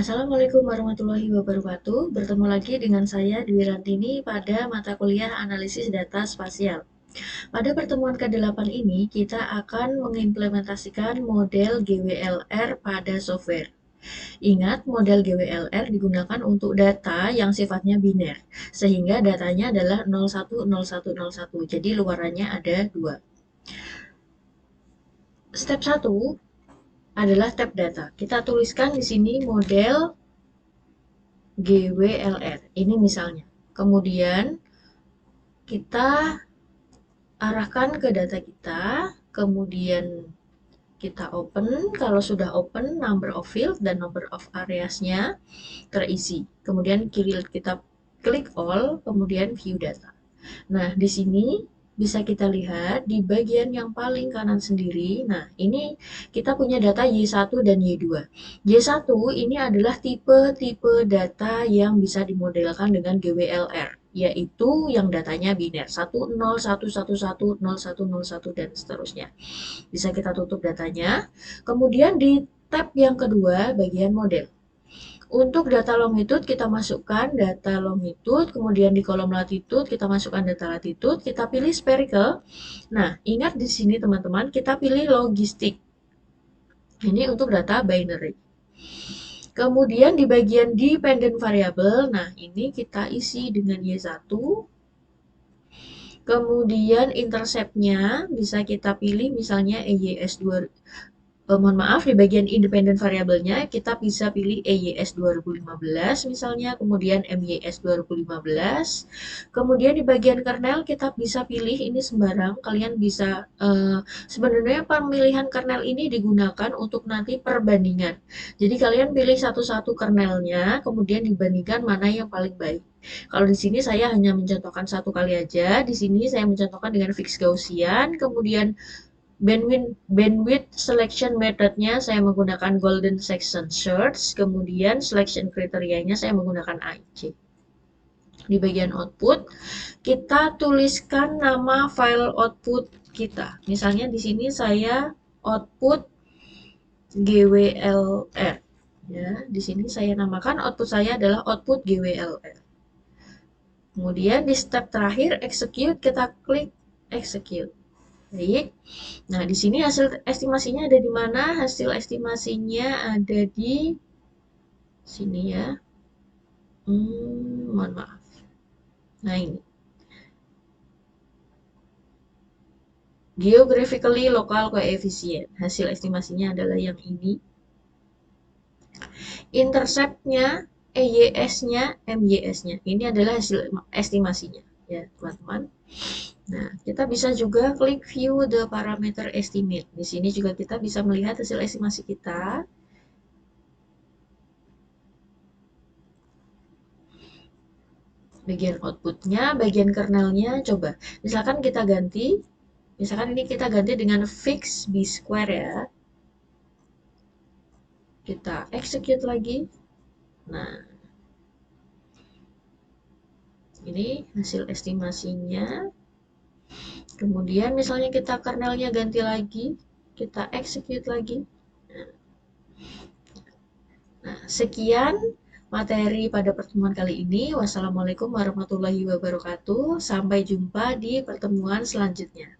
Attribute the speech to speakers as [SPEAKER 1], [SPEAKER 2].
[SPEAKER 1] Assalamualaikum warahmatullahi wabarakatuh. Bertemu lagi dengan saya Dwi Rantini pada mata kuliah Analisis Data Spasial. Pada pertemuan ke-8 ini, kita akan mengimplementasikan model GWLR pada software. Ingat, model GWLR digunakan untuk data yang sifatnya biner, sehingga datanya adalah 010101. Jadi luarannya ada 2. Step 1 adalah tab data. Kita tuliskan di sini model GWLR. Ini misalnya. Kemudian kita arahkan ke data kita, kemudian kita open. Kalau sudah open, number of field dan number of areas-nya terisi. Kemudian kita klik all, kemudian view data. Nah, di sini bisa kita lihat di bagian yang paling kanan sendiri. Nah, ini kita punya data Y1 dan Y2. Y1 ini adalah tipe-tipe data yang bisa dimodelkan dengan GWLR, yaitu yang datanya biner 10, 111, 0101, dan seterusnya. Bisa kita tutup datanya. Kemudian di tab yang kedua, bagian model. Untuk data longitude kita masukkan data longitude, kemudian di kolom latitude kita masukkan data latitude, kita pilih spherical. Nah, ingat di sini teman-teman, kita pilih logistik. Ini untuk data binary. Kemudian di bagian dependent variable, nah ini kita isi dengan Y1. Kemudian intercept-nya bisa kita pilih misalnya EYS2. Mohon maaf, di bagian independent variabelnya kita bisa pilih EYS 2015 misalnya, kemudian MYS 2015. Kemudian di bagian kernel kita bisa pilih, ini sembarang, kalian bisa sebenarnya pemilihan kernel ini digunakan untuk nanti perbandingan. Jadi kalian pilih satu-satu kernelnya, kemudian dibandingkan mana yang paling baik. Kalau di sini saya hanya mencontohkan satu kali aja. Di sini saya mencontohkan dengan fixed Gaussian, kemudian bandwidth selection methodnya saya menggunakan golden section search, kemudian selection kriterianya saya menggunakan IC. Di bagian output kita tuliskan nama file output kita. Misalnya di sini saya output GWLR. Ya, di sini saya namakan output saya adalah output GWLR. Kemudian di step terakhir execute, kita klik execute. Baik. Nah, di sini hasil estimasinya ada di mana? Hasil estimasinya ada di sini ya. Mohon maaf. Nah, ini. Geographically local coefficient. Hasil estimasinya adalah yang ini. Intercept-nya, EYS-nya, MYS-nya. Ini adalah hasil estimasinya. Ya, teman-teman. Nah, kita bisa juga klik view the parameter estimate. Di sini juga kita bisa melihat hasil estimasi kita. Bagian outputnya, bagian kernelnya, coba. Misalkan kita ganti, misalkan ini kita ganti dengan fix B square ya. Kita execute lagi. Nah, ini hasil estimasinya. Kemudian misalnya kita kernelnya ganti lagi, kita execute lagi. Nah, sekian materi pada pertemuan kali ini. Wassalamualaikum warahmatullahi wabarakatuh. Sampai jumpa di pertemuan selanjutnya.